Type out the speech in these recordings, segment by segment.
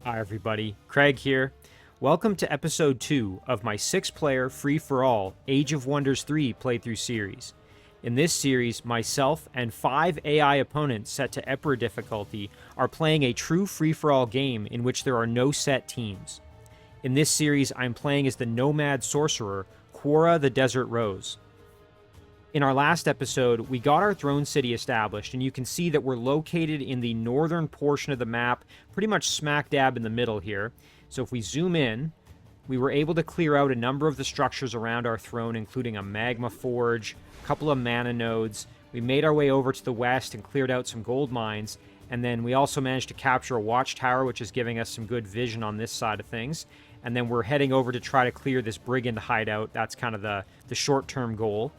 Hi everybody, Craig here. Welcome to episode 2 of my 6-player free-for-all Age of Wonders 3 playthrough series. In this series, myself and 5 AI opponents set to Emperor difficulty are playing a true free-for-all game in which there are no set teams. In this series, I'm playing as the Nomad Sorcerer, Quora the Desert Rose. In our last episode, we got our throne city established, and you can see that we're located in the northern portion of the map, pretty much smack dab in the middle here. So if we zoom in, we were able to clear out a number of the structures around our throne, including a magma forge, a couple of mana nodes. We made our way over to the west and cleared out some gold mines, and then we also managed to capture a watchtower, which is giving us some good vision on this side of things. And then we're heading over to try to clear this brigand hideout. That's kind of the short-term goal.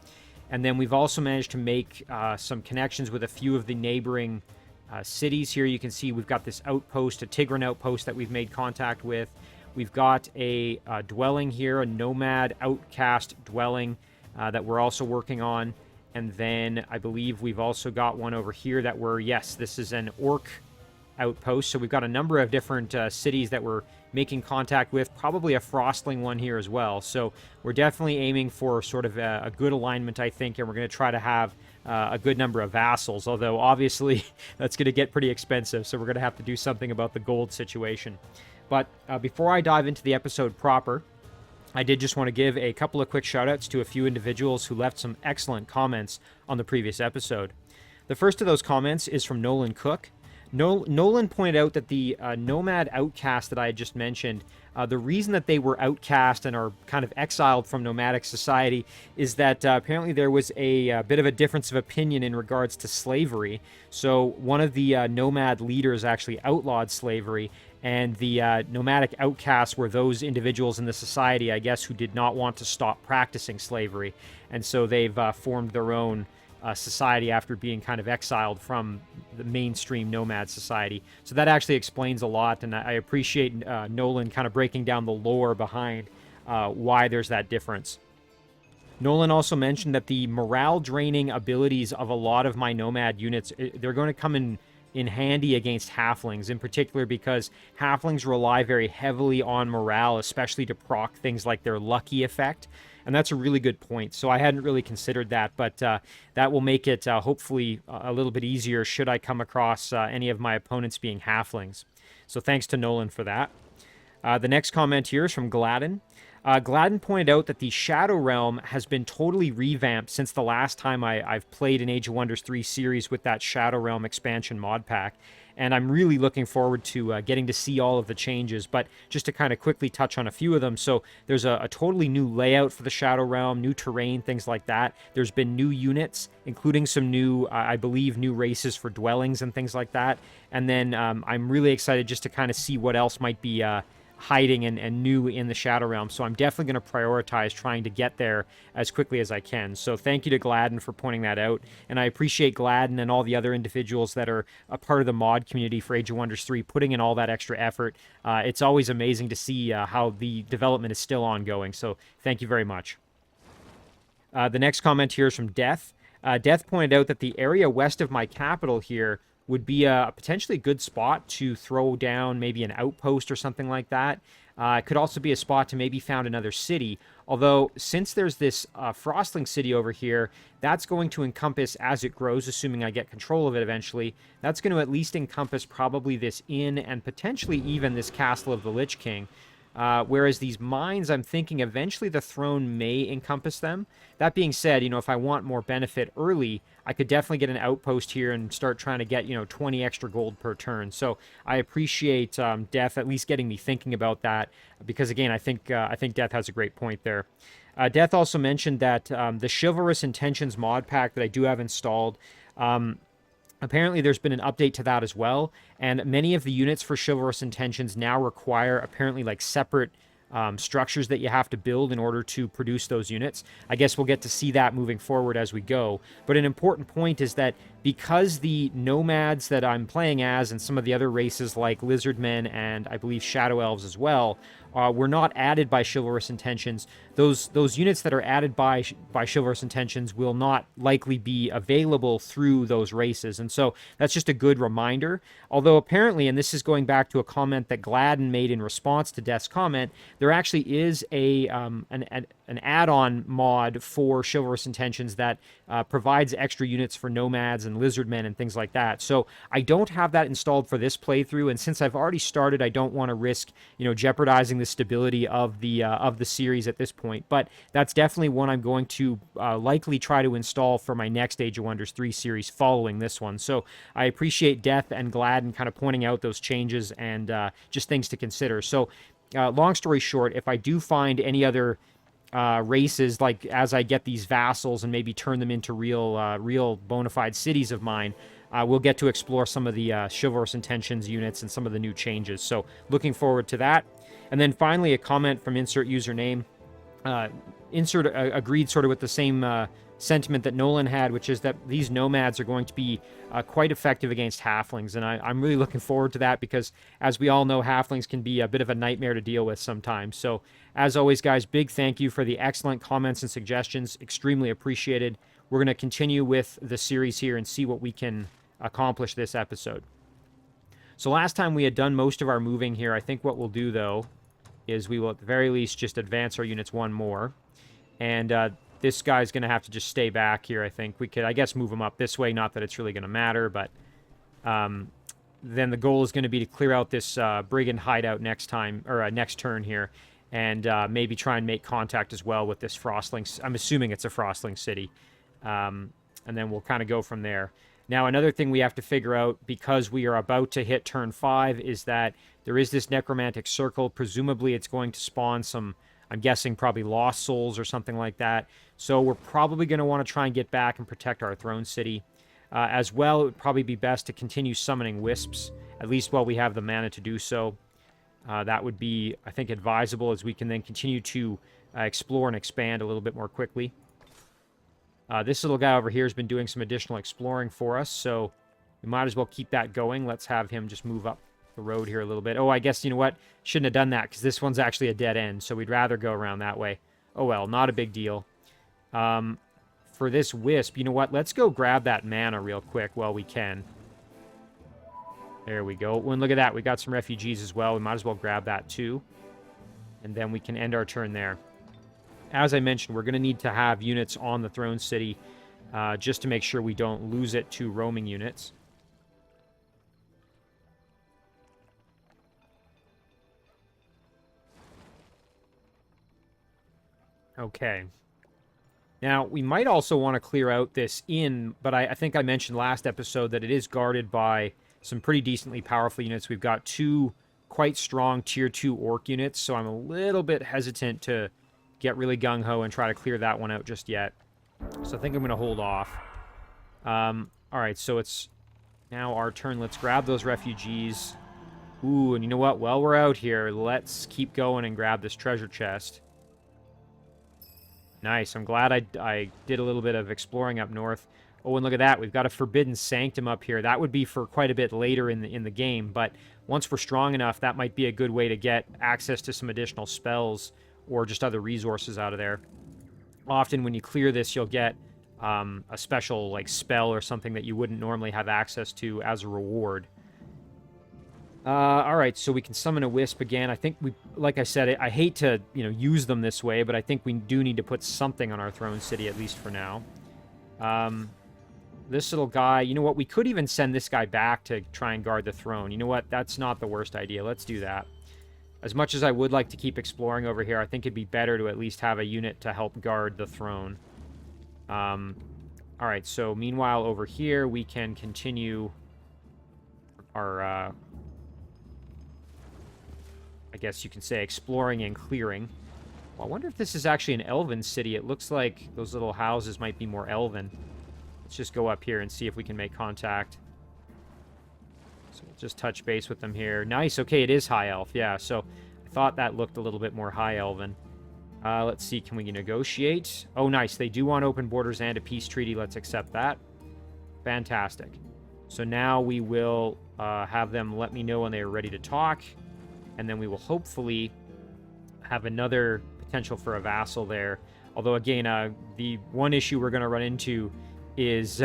And then we've also managed to make some connections with a few of the neighboring cities. Here you can see we've got this outpost, a Tigran outpost that we've made contact with. We've got a dwelling here, a nomad outcast dwelling that we're also working on. And then I believe we've also got one over here that yes, this is an orc outpost. So we've got a number of different cities that we're making contact with, probably a frostling one here as well. So we're definitely aiming for sort of a good alignment, I think, and we're going to try to have a good number of vassals, although obviously that's going to get pretty expensive, so we're going to have to do something about the gold situation. But before I dive into the episode proper, I did just want to give a couple of quick shout-outs to a few individuals who left some excellent comments on the previous episode. The first of those comments is from Nolan Cook. Nolan pointed out that the Nomad outcast that I had just mentioned, the reason that they were outcast and are kind of exiled from nomadic society is that apparently there was a bit of a difference of opinion in regards to slavery. So one of the nomad leaders actually outlawed slavery, and the nomadic outcasts were those individuals in the society, I guess, who did not want to stop practicing slavery. And so they've formed their own society after being kind of exiled from the mainstream nomad society. So that actually explains a lot, and I appreciate Nolan kind of breaking down the lore behind why there's that difference. Nolan also mentioned that the morale-draining abilities of a lot of my nomad units, they're going to come in handy against halflings, in particular because halflings rely very heavily on morale, especially to proc things like their lucky effect. And that's a really good point. So I hadn't really considered that, but that will make it hopefully a little bit easier should I come across any of my opponents being halflings. So thanks to Nolan for that. The next comment here is from Gladden. Gladden pointed out that the Shadow Realm has been totally revamped since the last time I've played an Age of Wonders 3 series with that Shadow Realm expansion mod pack. And I'm really looking forward to getting to see all of the changes. But just to kind of quickly touch on a few of them. So there's a totally new layout for the Shadow Realm, new terrain, things like that. There's been new units, including some new, I believe, new races for dwellings and things like that. And then I'm really excited just to kind of see what else might be hiding and new in the Shadow Realm. So I'm definitely going to prioritize trying to get there as quickly as I can. So thank you to Gladden for pointing that out. And I appreciate Gladden and all the other individuals that are a part of the mod community for Age of Wonders 3 putting in all that extra effort. It's always amazing to see how the development is still ongoing. So thank you very much. The next comment here is from Death. Death pointed out that the area west of my capital here would be a potentially good spot to throw down maybe an outpost or something like that. It could also be a spot to maybe found another city. Although, since there's this Frostling city over here, that's going to encompass, as it grows, assuming I get control of it eventually, that's going to at least encompass probably this inn and potentially even this Castle of the Lich King. Whereas these mines, I'm thinking eventually the throne may encompass them. That being said, if I want more benefit early, I could definitely get an outpost here and start trying to get, 20 extra gold per turn. So I appreciate Death at least getting me thinking about that, because again, I think Death has a great point there. Death also mentioned that the Chivalrous Intentions mod pack that I do have installed, apparently there's been an update to that as well, and many of the units for Chivalrous Intentions now require apparently like separate structures that you have to build in order to produce those units. I guess we'll get to see that moving forward as we go. But an important point is that because the nomads that I'm playing as and some of the other races like lizardmen and I believe shadow elves as well were not added by Chivalrous Intentions. Those units that are added by Chivalrous Intentions will not likely be available through those races, and so that's just a good reminder. Although apparently, and this is going back to a comment that Gladden made in response to Death's comment, there actually is an add-on mod for Chivalrous Intentions that provides extra units for nomads and lizardmen and things like that. So I don't have that installed for this playthrough, and since I've already started, I don't want to risk jeopardizing the stability of the series at this point. But that's definitely one I'm going to likely try to install for my next Age of Wonders 3 series following this one. So I appreciate Death and Gladden kind of pointing out those changes and just things to consider. So long story short, if I do find any other races, like as I get these vassals and maybe turn them into real bona fide cities of mine, we'll get to explore some of the Chivalrous Intentions units and some of the new changes. So looking forward to that. And then finally, a comment from insert username. Insert agreed sort of with the same sentiment that Nolan had, which is that these nomads are going to be quite effective against halflings. And I'm really looking forward to that because, as we all know, halflings can be a bit of a nightmare to deal with sometimes. So as always, guys, big thank you for the excellent comments and suggestions. Extremely appreciated. We're going to continue with the series here and see what we can accomplish this episode. So last time we had done most of our moving here. I think what we'll do, though, is we will at the very least just advance our units one more. And this guy's going to have to just stay back here, I think. We could, I guess, move him up this way. Not that it's really going to matter, but then the goal is going to be to clear out this brigand hideout next time, or next turn here, and maybe try and make contact as well with this Frostling. I'm assuming it's a Frostling city. And then we'll kind of go from there. Now, another thing we have to figure out, because we are about to hit turn 5, is that there is this necromantic circle. Presumably, it's going to spawn some, I'm guessing, probably lost souls or something like that. So we're probably going to want to try and get back and protect our throne city. As well, it would probably be best to continue summoning wisps, at least while we have the mana to do so. That would be, I think, advisable, as we can then continue to explore and expand a little bit more quickly. This little guy over here has been doing some additional exploring for us, so we might as well keep that going. Let's have him just move up the road here a little bit. Oh, I guess, you know what? Shouldn't have done that, because this one's actually a dead end, so we'd rather go around that way. Oh, well, not a big deal. For this wisp, you know what? Let's go grab that mana real quick while we can. There we go. And look at that. We got some refugees as well. We might as well grab that, too. And then we can end our turn there. As I mentioned, we're going to need to have units on the throne city just to make sure we don't lose it to roaming units. Okay. Now, we might also want to clear out this inn, but I think I mentioned last episode that it is guarded by some pretty decently powerful units. We've got 2 quite strong Tier 2 Orc units, so I'm a little bit hesitant to get really gung-ho and try to clear that one out just yet. So I think I'm going to hold off. Alright, so it's now our turn. Let's grab those refugees. Ooh, and you know what? While we're out here, let's keep going and grab this treasure chest. Nice. I'm glad I did a little bit of exploring up north. Oh, and look at that. We've got a Forbidden Sanctum up here. That would be for quite a bit later in the game, but once we're strong enough, that might be a good way to get access to some additional spells or just other resources out of there. Often when you clear this, you'll get a special like spell or something that you wouldn't normally have access to as a reward. Alright, so we can summon a wisp again. I think we, like I said, I hate to, use them this way, but I think we do need to put something on our throne city, at least for now. This little guy, you know what? We could even send this guy back to try and guard the throne. You know what? That's not the worst idea. Let's do that. As much as I would like to keep exploring over here, I think it'd be better to at least have a unit to help guard the throne. Alright, so meanwhile over here, we can continue our, I guess you can say, exploring and clearing. Well, I wonder if this is actually an elven city. It looks like those little houses might be more elven. Let's just go up here and see if we can make contact. So we'll just touch base with them here. Nice. Okay, it is high elf. Yeah, so I thought that looked a little bit more high elven. Let's see. Can we negotiate? Oh, nice. They do want open borders and a peace treaty. Let's accept that. Fantastic. So now we will have them let me know when they are ready to talk, and then we will hopefully have another potential for a vassal there. Although, again, the one issue we're going to run into is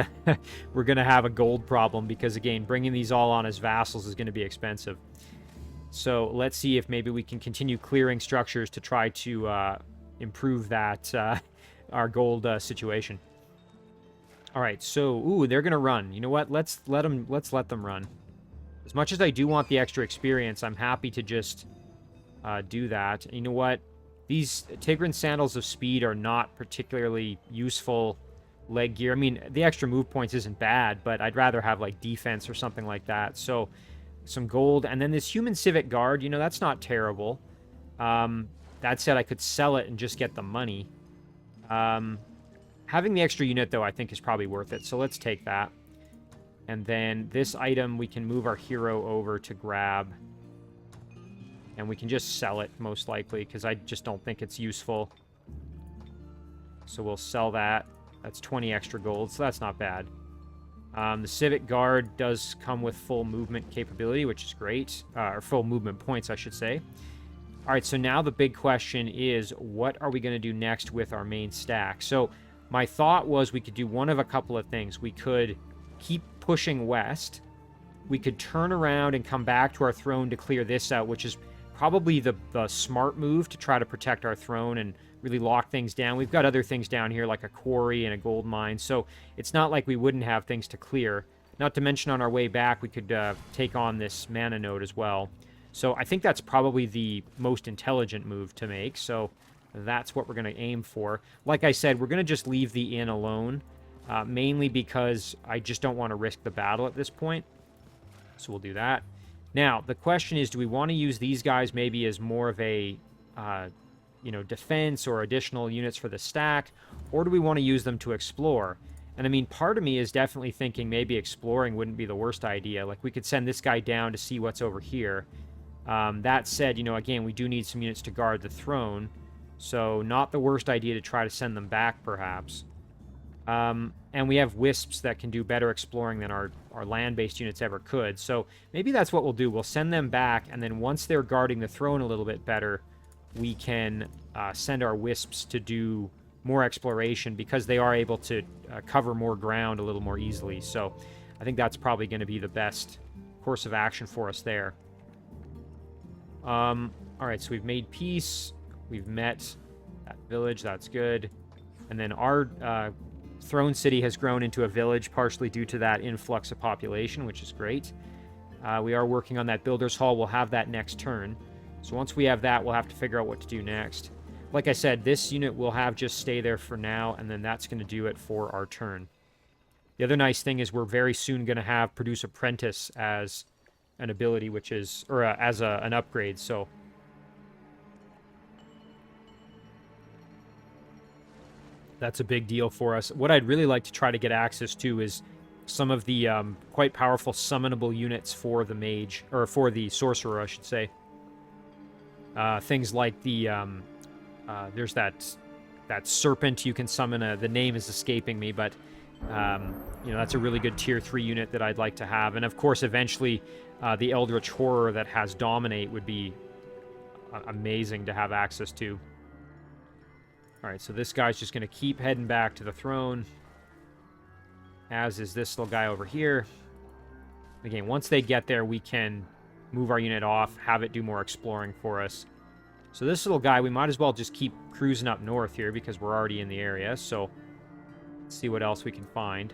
we're going to have a gold problem because, again, bringing these all on as vassals is going to be expensive. So let's see if maybe we can continue clearing structures to try to improve that our gold situation. All right, so ooh, they're gonna run. You know what? Let's let them run. As much as I do want the extra experience, I'm happy to just do that. And you know what? These Tigran Sandals of Speed are not particularly useful leg gear. I mean, the extra move points isn't bad, but I'd rather have like defense or something like that. So some gold, and then this Human Civic Guard, you know, that's not terrible. That said, I could sell it and just get the money. Having the extra unit, though, I think is probably worth it. So let's take that. And then this item, we can move our hero over to grab. And we can just sell it, most likely, because I just don't think it's useful. So we'll sell that. That's 20 extra gold, so that's not bad. The Civic Guard does come with full movement capability, which is great. Or full movement points, I should say. All right, so now the big question is, what are we going to do next with our main stack? So my thought was we could do one of a couple of things. We could keep pushing west. We could turn around and come back to our throne to clear this out, which is probably the smart move to try to protect our throne and really lock things down. We've got other things down here like a quarry and a gold mine, so it's not like we wouldn't have things to clear. Not to mention on our way back, we could take on this mana node as well. So I think that's probably the most intelligent move to make, so that's what we're going to aim for. Like I said, we're going to just leave the inn alone, mainly because I just don't want to risk the battle at this point. So we'll do that. Now, the question is, do we want to use these guys maybe as more of a, defense or additional units for the stack, or do we want to use them to explore? And I mean, part of me is definitely thinking maybe exploring wouldn't be the worst idea. Like, we could send this guy down to see what's over here. That said, again, we do need some units to guard the throne, so not the worst idea to try to send them back, perhaps. And we have wisps that can do better exploring than our land-based units ever could. So maybe that's what we'll do. We'll send them back, and then once they're guarding the throne a little bit better, we can send our wisps to do more exploration because they are able to cover more ground a little more easily. So I think that's probably going to be the best course of action for us there. All right, so we've made peace. We've met that village. That's good. And then our Throne City has grown into a village, partially due to that influx of population, which is great. We are working on that Builder's Hall. We'll have that next turn. So once we have that, we'll have to figure out what to do next. Like I said, this unit will have just stay there for now, and then that's going to do it for our turn. The other nice thing is we're very soon going to have Produce Apprentice as an ability, which is, or as an upgrade, so... That's a big deal for us. What I'd really like to try to get access to is some of the quite powerful summonable units for the mage, or for the sorcerer, I should say. Things like the, there's that serpent you can summon. The name is escaping me, but, that's a really good tier 3 unit that I'd like to have. And, of course, eventually, the Eldritch Horror that has Dominate would be amazing to have access to. Alright, so this guy's just going to keep heading back to the throne, as is this little guy over here. Again, once they get there, we can move our unit off, have it do more exploring for us. So this little guy, we might as well just keep cruising up north here, because we're already in the area, so let's see what else we can find.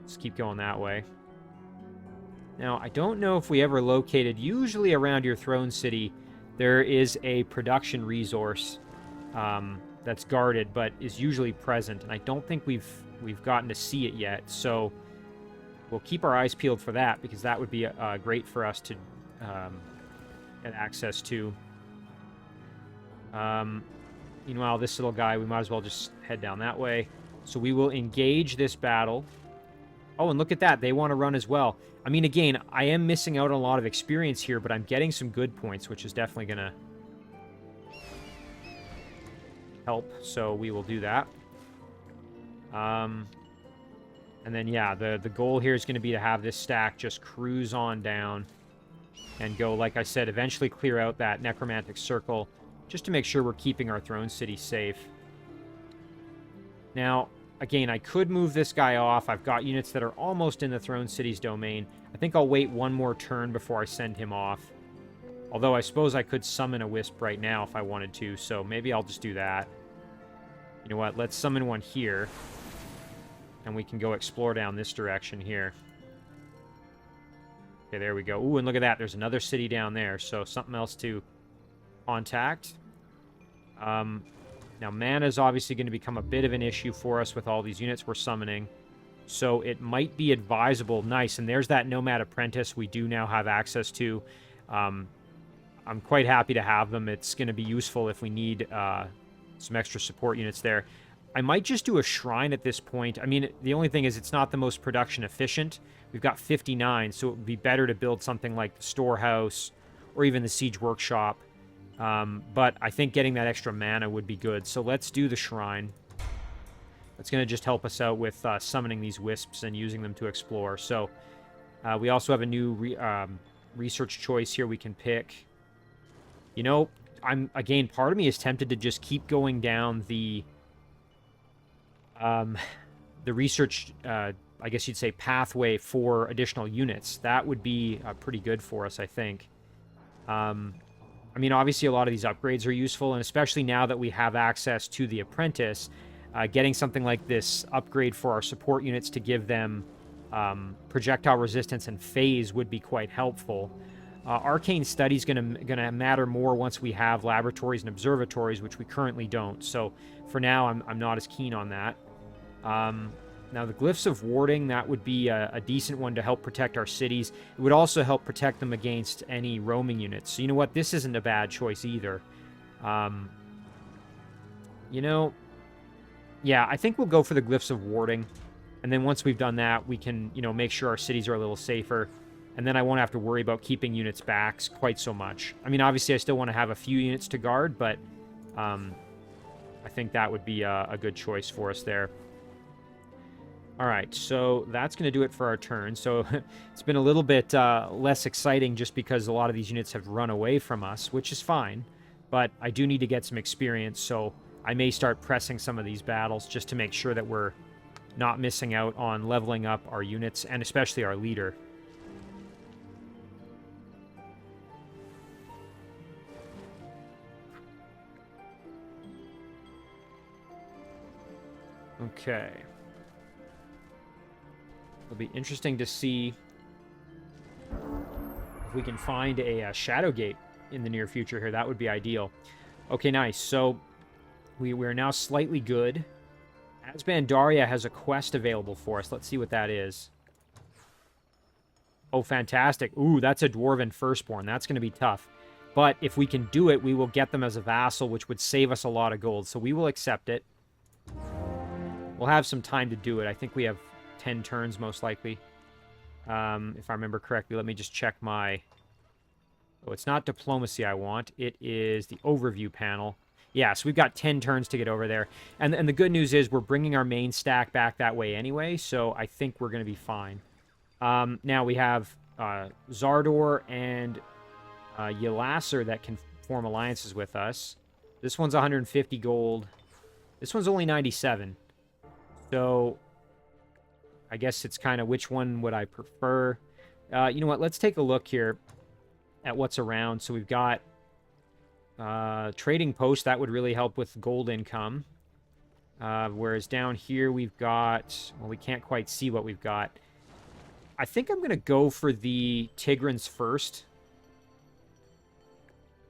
Let's keep going that way. Now, I don't know if we ever located, usually around your throne city, there is a production resource that's guarded, but is usually present, and I don't think we've gotten to see it yet, so we'll keep our eyes peeled for that, because that would be great for us to get access to. Meanwhile, this little guy, we might as well just head down that way. So we will engage this battle. Oh, and look at that, they want to run as well. I mean, again, I am missing out on a lot of experience here, but I'm getting some good points, which is definitely going to help, so we will do that. And then, yeah, the goal here is going to be to have this stack just cruise on down and go, like I said, eventually clear out that necromantic circle just to make sure we're keeping our throne city safe. Now, again, I could move this guy off. I've got units that are almost in the throne city's domain. I think I'll wait one more turn before I send him off. Although I suppose I could summon a wisp right now if I wanted to, so maybe I'll just do that. You know what? Let's summon one here. And we can go explore down this direction here. Okay, there we go. Ooh, and look at that. There's another city down there, so something else to contact. Now, mana is obviously going to become a bit of an issue for us with all these units we're summoning. So it might be advisable. Nice, and there's that Nomad Apprentice we do now have access to. I'm quite happy to have them. It's going to be useful if we need some extra support units there. I might just do a shrine at this point. I mean, the only thing is it's not the most production efficient. We've got 59, so it would be better to build something like the storehouse or even the siege workshop. But I think getting that extra mana would be good. So let's do the shrine. That's going to just help us out with summoning these wisps and using them to explore. So we also have a new research choice here we can pick. You know, again, part of me is tempted to just keep going down the research, I guess you'd say, pathway for additional units. That would be pretty good for us, I think. I mean, obviously, a lot of these upgrades are useful, and especially now that we have access to the Apprentice, getting something like this upgrade for our support units to give them projectile resistance and phase would be quite helpful. Arcane Study is gonna matter more once we have laboratories and observatories, which we currently don't. So for now, I'm not as keen on that. Now, the Glyphs of Warding, that would be a decent one to help protect our cities. It would also help protect them against any roaming units. So you know what? This isn't a bad choice either. You know, yeah, I think we'll go for the Glyphs of Warding. And then once we've done that, we can, you know, make sure our cities are a little safer. And then I won't have to worry about keeping units back quite so much. I mean, obviously, I still want to have a few units to guard, but I think that would be a good choice for us there. All right, so that's going to do it for our turn. So it's been a little bit less exciting just because a lot of these units have run away from us, which is fine. But I do need to get some experience, so I may start pressing some of these battles just to make sure that we're not missing out on leveling up our units, and especially our leader. Okay. It'll be interesting to see if we can find a Shadow Gate in the near future here. That would be ideal. Okay, nice. So we're now slightly good. Asbandaria has a quest available for us. Let's see what that is. Oh, fantastic. Ooh, that's a Dwarven Firstborn. That's going to be tough. But if we can do it, we will get them as a vassal, which would save us a lot of gold. So we will accept it. We'll have some time to do it. I think we have 10 turns, most likely. If I remember correctly, let me just check my... Oh, it's not diplomacy I want. It is the overview panel. Yeah, so we've got 10 turns to get over there. And the good news is we're bringing our main stack back that way anyway, so I think we're going to be fine. Now we have Zardor and Yelasser that can form alliances with us. This one's 150 gold. This one's only 97. So I guess it's kind of which one would I prefer. You know what? Let's take a look here at what's around. So we've got trading post. That would really help with gold income. Whereas down here we've got... Well, we can't quite see what we've got. I think I'm going to go for the Tigrans first.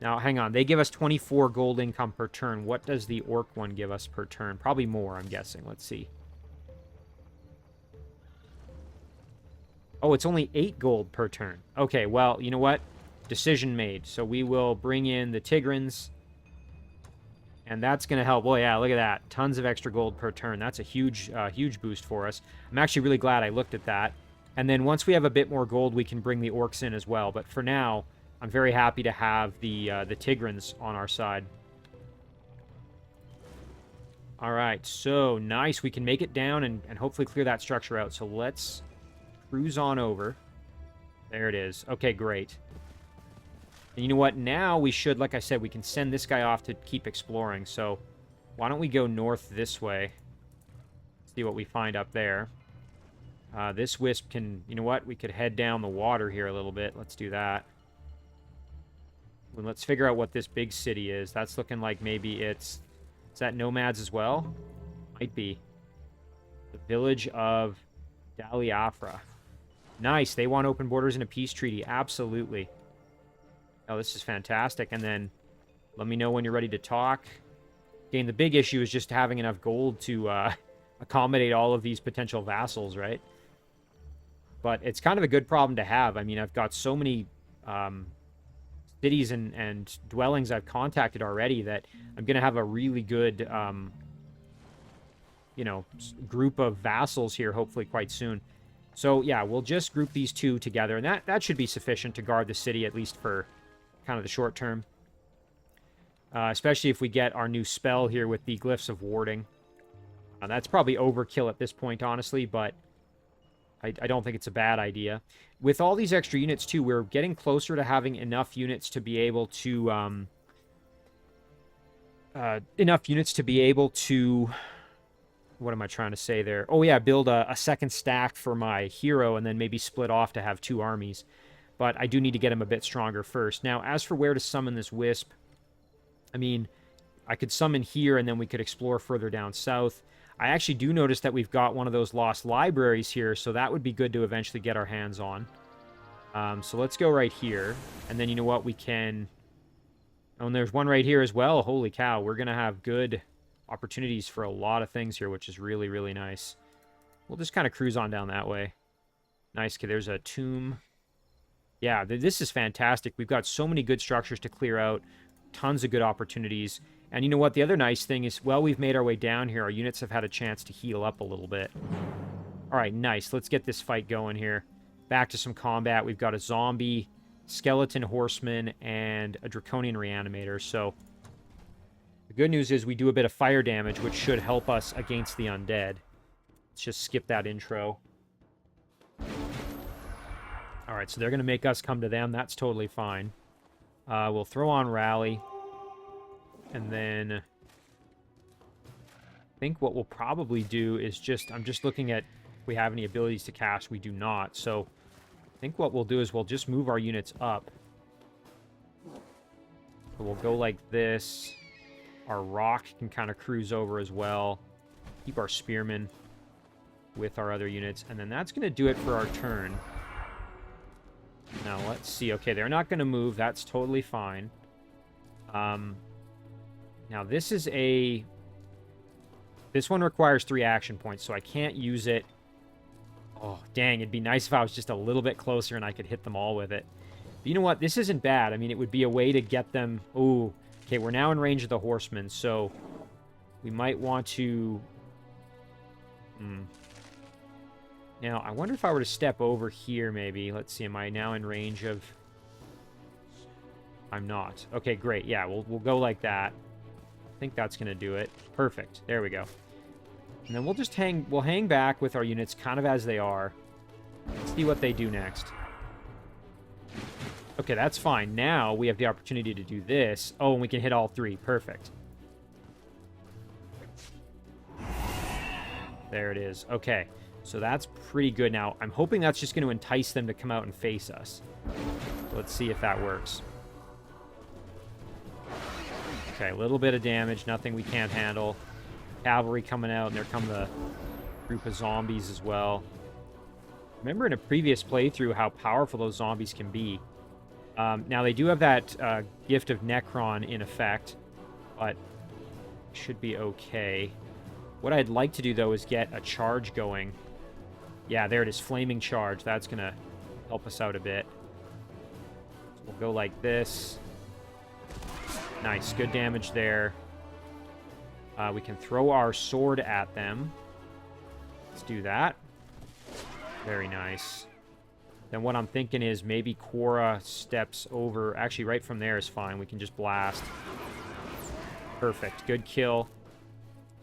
Now, hang on. They give us 24 gold income per turn. What does the Orc one give us per turn? Probably more, I'm guessing. Let's see. Oh, it's only 8 gold per turn. Okay, well, you know what? Decision made. So we will bring in the Tigrans. And that's going to help. Well, yeah, look at that. Tons of extra gold per turn. That's a huge boost for us. I'm actually really glad I looked at that. And then once we have a bit more gold, we can bring the Orcs in as well. But for now, I'm very happy to have the Tigrans on our side. All right, so nice. We can make it down and hopefully clear that structure out. So let's cruise on over. There it is. Okay, great. And you know what? Now we should, like I said, we can send this guy off to keep exploring. So why don't we go north this way? See what we find up there. This wisp can, you know what? We could head down the water here a little bit. Let's do that. Well, let's figure out what this big city is. That's looking like maybe it's... Is that nomads as well? Might be. The village of Daliafra. Nice. They want open borders and a peace treaty. Absolutely. Oh, this is fantastic. And then let me know when you're ready to talk. Again, the big issue is just having enough gold to accommodate all of these potential vassals, right? But it's kind of a good problem to have. I mean, I've got so many cities and dwellings I've contacted already that I'm going to have a really good, you know, group of vassals here hopefully quite soon. So, yeah, we'll just group these two together, and that should be sufficient to guard the city, at least for kind of the short term. Especially if we get our new spell here with the Glyphs of Warding. That's probably overkill at this point, honestly, but I don't think it's a bad idea. With all these extra units, too, we're getting closer to having enough units to be able to... What am I trying to say there? Oh, yeah, build a second stack for my hero and then maybe split off to have two armies. But I do need to get him a bit stronger first. Now, as for where to summon this wisp, I mean, I could summon here and then we could explore further down south. I actually do notice that we've got one of those lost libraries here, so that would be good to eventually get our hands on. So let's go right here. And then you know what? We can... Oh, and there's one right here as well. Holy cow, we're going to have good opportunities for a lot of things here, which is really, really nice. We'll just kind of cruise on down that way. Nice. Okay, there's a tomb. Yeah, this is fantastic. We've got so many good structures to clear out. Tons of good opportunities. And you know what? The other nice thing is, well, we've made our way down here. Our units have had a chance to heal up a little bit. All right, nice. Let's get this fight going here. Back to some combat. We've got a zombie, skeleton horseman, and a draconian reanimator. So the good news is we do a bit of fire damage, which should help us against the undead. Let's just skip that intro. All right, so they're going to make us come to them. That's totally fine. We'll throw on Rally. And then I think what we'll probably do is just... I'm just looking at if we have any abilities to cast. We do not. So I think what we'll do is we'll just move our units up. So we'll go like this. Our rock can kind of cruise over as well. Keep our spearmen with our other units. And then that's going to do it for our turn. Now, let's see. Okay, they're not going to move. That's totally fine. Now, this is a... This one requires 3 action points, so I can't use it. Oh, dang. It'd be nice if I was just a little bit closer and I could hit them all with it. But you know what? This isn't bad. I mean, it would be a way to get them... Ooh. Okay, we're now in range of the horsemen, so we might want to... Now, I wonder if I were to step over here, maybe. Let's see, am I now in range of... I'm not. Okay, great. Yeah, we'll go like that. I think that's going to do it. Perfect. There we go. And then we'll just hang back with our units kind of as they are. Let's see what they do next. Okay, that's fine. Now we have the opportunity to do this. Oh, and we can hit all 3. Perfect. There it is. Okay. So that's pretty good. Now, I'm hoping that's just going to entice them to come out and face us. So let's see if that works. Okay, a little bit of damage. Nothing we can't handle. Cavalry coming out, and there come the group of zombies as well. Remember in a previous playthrough how powerful those zombies can be. Now, they do have that gift of Necron in effect, but should be okay. What I'd like to do, though, is get a charge going. Yeah, there it is. Flaming charge. That's going to help us out a bit. So we'll go like this. Nice. Good damage there. We can throw our sword at them. Let's do that. Very nice. Then what I'm thinking is maybe Quora steps over. Actually, right from there is fine. We can just blast. Perfect. Good kill.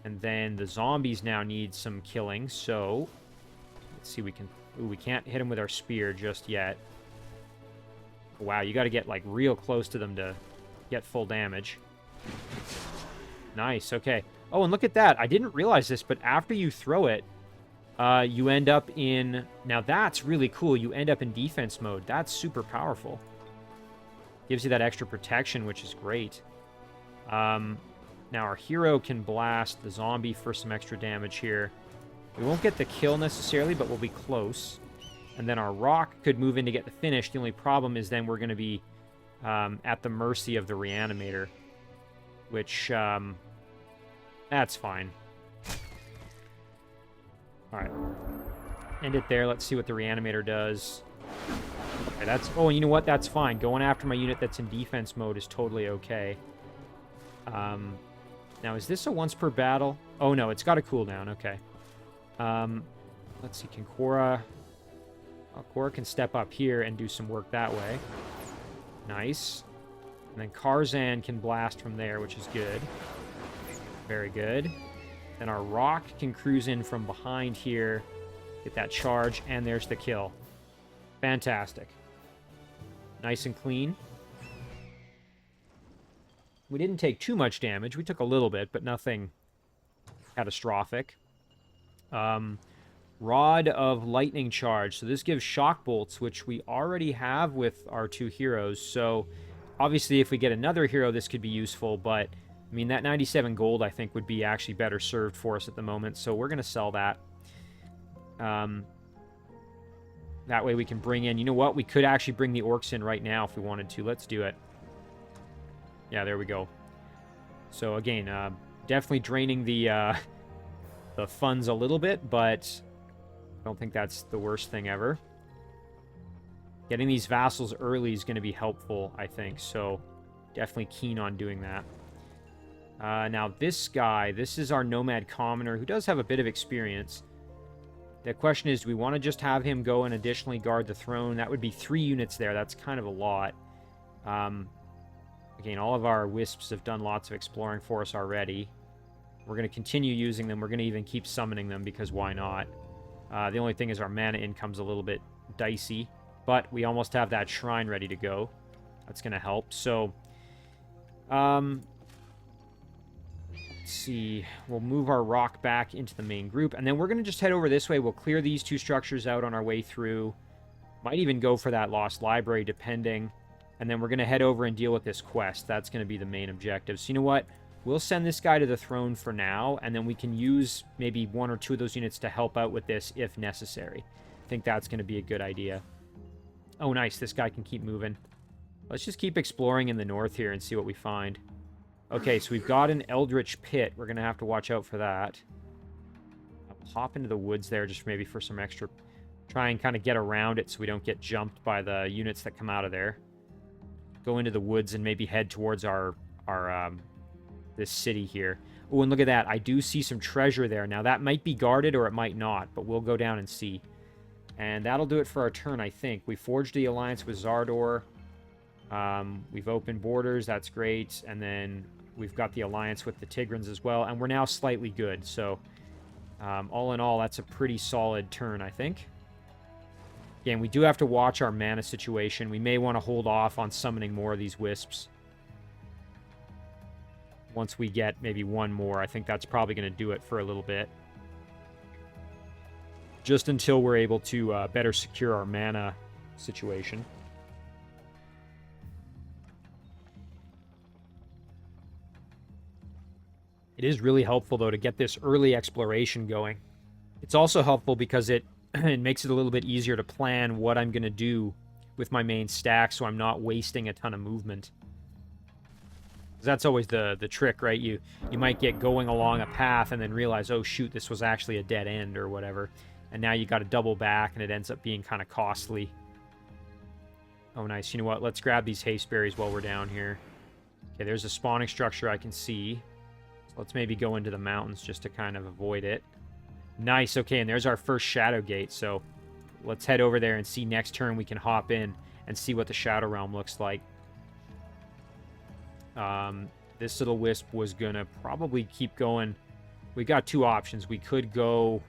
And then the zombies now need some killing, so let's see, we can... Ooh, we can't hit them with our spear just yet. Wow, you got to get, like, real close to them to get full damage. Nice, okay. Oh, and look at that. I didn't realize this, but after you throw it, you end up in... Now, that's really cool. You end up in defense mode. That's super powerful. Gives you that extra protection, which is great. Now, our hero can blast the zombie for some extra damage here. We won't get the kill necessarily, but we'll be close. And then our rock could move in to get the finish. The only problem is then we're going to be at the mercy of the reanimator, which, that's fine. All right. End it there. Let's see what the reanimator does. Okay, that's... Oh, and you know what? That's fine. Going after my unit that's in defense mode is totally okay. Now, is this a once per battle? Oh, no, it's got a cooldown. Okay. Let's see. Can Quora... Oh, Quora can step up here and do some work that way. Nice. And then Karzan can blast from there, which is good. Very good. Then our rock can cruise in from behind here, get that charge, and there's the kill. Fantastic. Nice and clean. We didn't take too much damage. We took a little bit, but nothing catastrophic. Rod of Lightning Charge. So this gives shock bolts, which we already have with our two heroes. So obviously if we get another hero, this could be useful, but I mean, that 97 gold, I think, would be actually better served for us at the moment, so we're going to sell that. That way we can bring in... You know what? We could actually bring the orcs in right now if we wanted to. Let's do it. Yeah, there we go. So, again, definitely draining the funds a little bit, but I don't think that's the worst thing ever. Getting these vassals early is going to be helpful, I think, so definitely keen on doing that. Now, this guy, this is our Nomad Commoner, who does have a bit of experience. The question is, do we want to just have him go and additionally guard the throne? That would be 3 units there. That's kind of a lot. Again, all of our wisps have done lots of exploring for us already. We're going to continue using them. We're going to even keep summoning them, because why not? The only thing is our mana income's a little bit dicey, but we almost have that shrine ready to go. That's going to help. So, see, we'll move our rock back into the main group, and then we're going to just head over this way. We'll clear these 2 structures out on our way through. Might even go for that lost library, depending. And then we're going to head over and deal with this quest. That's going to be the main objective. So you know what? We'll send this guy to the throne for now, and then we can use maybe 1 or 2 of those units to help out with this if necessary. I think that's going to be a good idea. Oh, nice. This guy can keep moving. Let's just keep exploring in the north here and see what we find. Okay, so we've got an Eldritch Pit. We're going to have to watch out for that. I'll hop into the woods there just maybe for some extra... Try and kind of get around it so we don't get jumped by the units that come out of there. Go into the woods and maybe head towards our this city here. Oh, and look at that. I do see some treasure there. Now, that might be guarded or it might not, but we'll go down and see. And that'll do it for our turn, I think. We forged the alliance with Zardor. We've opened borders. That's great. And then we've got the alliance with the Tigrans as well. And we're now slightly good. So, all in all, that's a pretty solid turn, I think. Again, we do have to watch our mana situation. We may want to hold off on summoning more of these wisps. Once we get maybe 1 more, I think that's probably going to do it for a little bit. Just until we're able to better secure our mana situation. It is really helpful, though, to get this early exploration going. It's also helpful because it makes it a little bit easier to plan what I'm going to do with my main stack, so I'm not wasting a ton of movement. That's always the trick, right? You might get going along a path and then realize, oh shoot, this was actually a dead end or whatever. And now you got to double back and it ends up being kind of costly. Oh, nice. You know what? Let's grab these haste berries while we're down here. Okay, there's a spawning structure I can see. So let's maybe go into the mountains just to kind of avoid it. Nice. Okay, and there's our first Shadow Gate. So let's head over there and see next turn we can hop in and see what the Shadow Realm looks like. This little wisp was going to probably keep going we got two options. We could go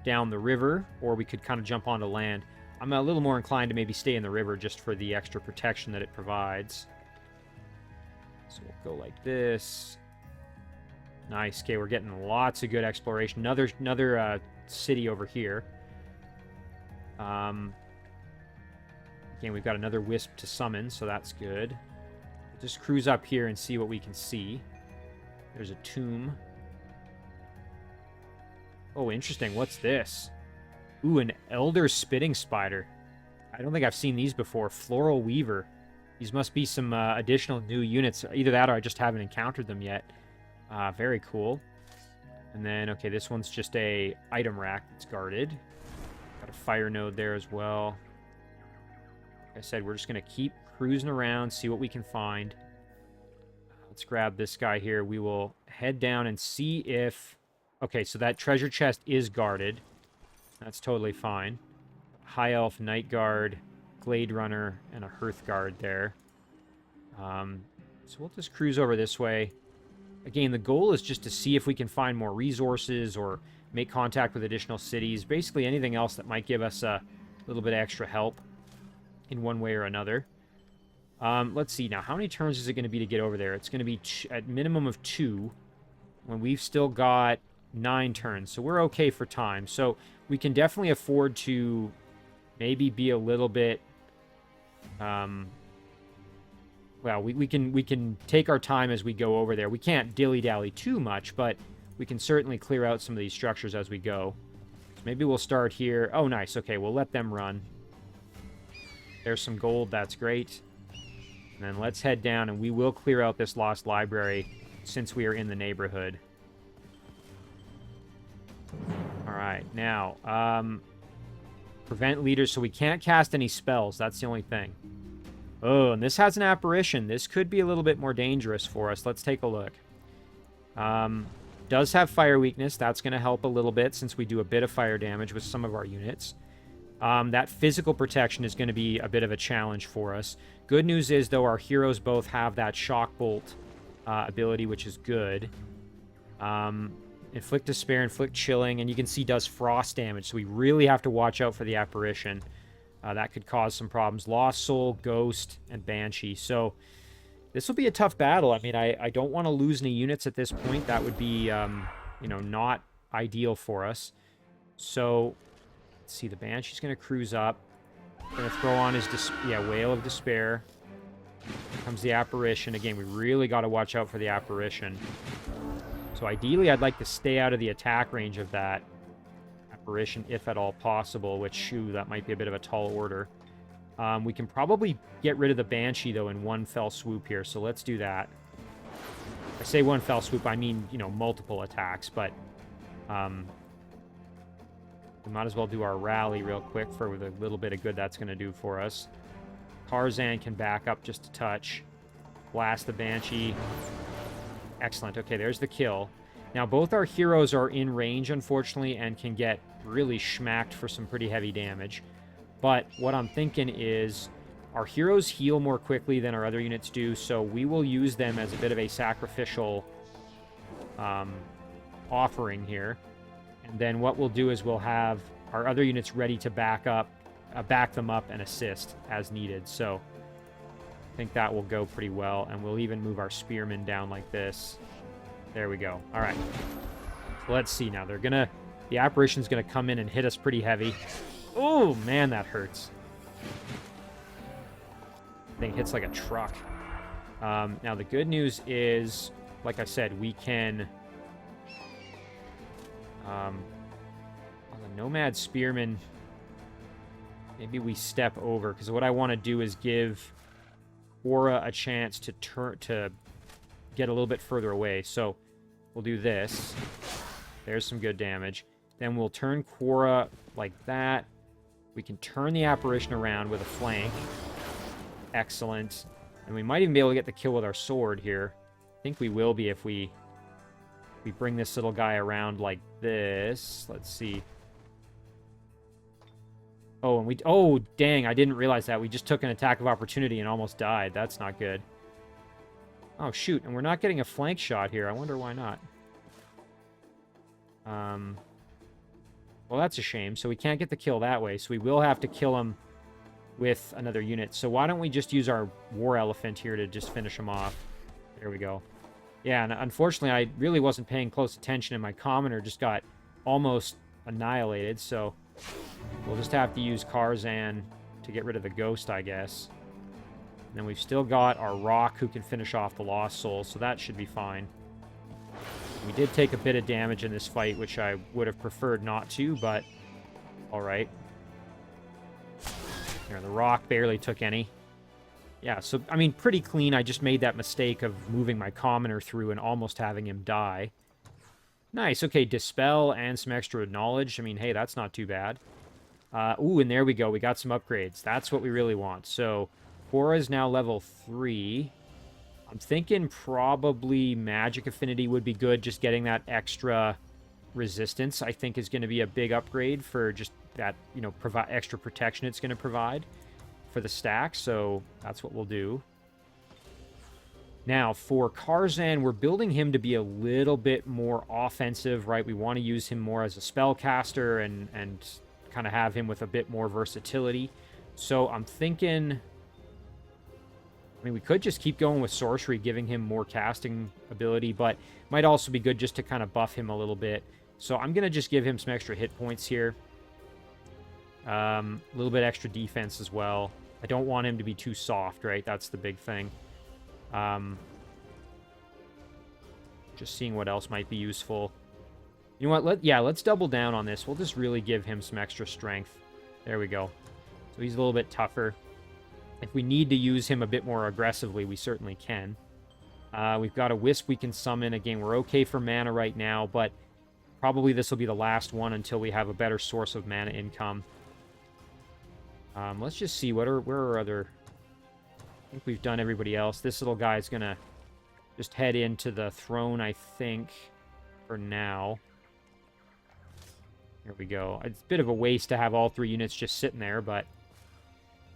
down the river, or we could kind of jump onto land. I'm a little more inclined to maybe stay in the river just for the extra protection that it provides. So we'll go like this. Nice. Okay, we're getting lots of good exploration. Another city over here. Again, we've got another wisp to summon, so that's good. We'll just cruise up here and see what we can see. There's a tomb. Oh, interesting. What's this? Ooh, an Elder Spitting Spider. I don't think I've seen these before. Floral Weaver. These must be some additional new units. Either that or I just haven't encountered them yet. Very cool. And then, okay, this one's just a item rack that's guarded. Got a fire node there as well. Like I said, we're just going to keep cruising around, see what we can find. Let's grab this guy here. We will head down and see if... Okay, so that treasure chest is guarded. That's totally fine. High Elf, Night Guard, Glade Runner, and a Hearth Guard there. So we'll just cruise over this way. Again, the goal is just to see if we can find more resources or make contact with additional cities. Basically anything else that might give us a little bit of extra help in one way or another. Let's see now. How many turns is it going to be to get over there? It's going to be at minimum of 2 when we've still got 9 turns. So we're okay for time. So we can definitely afford to maybe be a little bit... well, we can take our time as we go over there. We can't dilly-dally too much, but we can certainly clear out some of these structures as we go. So maybe we'll start here. Oh, nice. Okay, we'll let them run. There's some gold. That's great. And then let's head down, and we will clear out this lost library since we are in the neighborhood. All right, now, prevent leaders, so we can't cast any spells. That's the only thing. Oh, and this has an apparition. This could be a little bit more dangerous for us. Let's take a look. Does have fire weakness. That's going to help a little bit since we do a bit of fire damage with some of our units. That physical protection is going to be a bit of a challenge for us. Good news is, though, our heroes both have that shock bolt ability, which is good. Inflict despair, inflict chilling, and you can see does frost damage, so we really have to watch out for the apparition. That could cause some problems. Lost Soul, Ghost, and Banshee. So this will be a tough battle. I mean, I don't want to lose any units at this point. That would be, you know, not ideal for us. So let's see. The Banshee's going to cruise up. Going to throw on his, Wail of Despair. Here comes the apparition. Again, we really got to watch out for the apparition. So ideally, I'd like to stay out of the attack range of that apparition, if at all possible, which, shoo, that might be a bit of a tall order. We can probably get rid of the Banshee, though, in one fell swoop here, so let's do that. I say one fell swoop, I mean, you know, multiple attacks, but we might as well do our rally real quick for the little bit of good that's going to do for us. Tarzan can back up just a touch. Blast the Banshee. Excellent. Okay, there's the kill. Now, both our heroes are in range, unfortunately, and can get really schmacked for some pretty heavy damage. But what I'm thinking is our heroes heal more quickly than our other units do, so we will use them as a bit of a sacrificial offering here. And then what we'll do is we'll have our other units ready to back them up and assist as needed. So I think that will go pretty well, and we'll even move our spearmen down like this. There we go. All right. So let's see now. The apparition's gonna come in and hit us pretty heavy. Oh, man, that hurts. Thing hits like a truck. Now, the good news is, like I said, we can... on the Nomad Spearman, maybe we step over, because what I want to do is give Quora a chance to get a little bit further away. So we'll do this. There's some good damage. Then we'll turn Quora like that. We can turn the apparition around with a flank. Excellent. And we might even be able to get the kill with our sword here. I think we will be if we bring this little guy around like this. Let's see. Oh, and oh, dang, I didn't realize that. We just took an attack of opportunity and almost died. That's not good. Oh, shoot, and we're not getting a flank shot here. I wonder why not. Well, that's a shame. So we can't get the kill that way. So we will have to kill him with another unit. So why don't we just use our War Elephant here to just finish him off. There we go. Yeah, and unfortunately, I really wasn't paying close attention, and my commoner just got almost annihilated. So we'll just have to use Karzan to get rid of the ghost, I guess. And then we've still got our Rock who can finish off the Lost Soul, so that should be fine. We did take a bit of damage in this fight, which I would have preferred not to, but alright. There, the Rock barely took any. Yeah, so, I mean, pretty clean. I just made that mistake of moving my commoner through and almost having him die. Nice, okay, Dispel and some extra knowledge. I mean, hey, that's not too bad. Ooh, and there we go. We got some upgrades. That's what we really want. So, Quora is now level 3. I'm thinking probably Magic Affinity would be good. Just getting that extra resistance, I think, is going to be a big upgrade for just that, you know, extra protection it's going to provide for the stack. So that's what we'll do. Now, for Karzan, we're building him to be a little bit more offensive, right? We want to use him more as a spellcaster and kind of have him with a bit more versatility. So I'm thinking... I mean, we could just keep going with Sorcery, giving him more casting ability, but might also be good just to kind of buff him a little bit. So I'm going to just give him some extra hit points here. A little bit extra defense as well. I don't want him to be too soft, right? That's the big thing. Just seeing what else might be useful. You know what? Let's double down on this. We'll just really give him some extra strength. There we go. So he's a little bit tougher. If we need to use him a bit more aggressively, we certainly can. We've got a Wisp we can summon. Again, we're okay for mana right now, but probably this will be the last one until we have a better source of mana income. Let's just see, where are other... I think we've done everybody else. This little guy's going to just head into the throne, I think, for now. Here we go. It's a bit of a waste to have all 3 units just sitting there, but...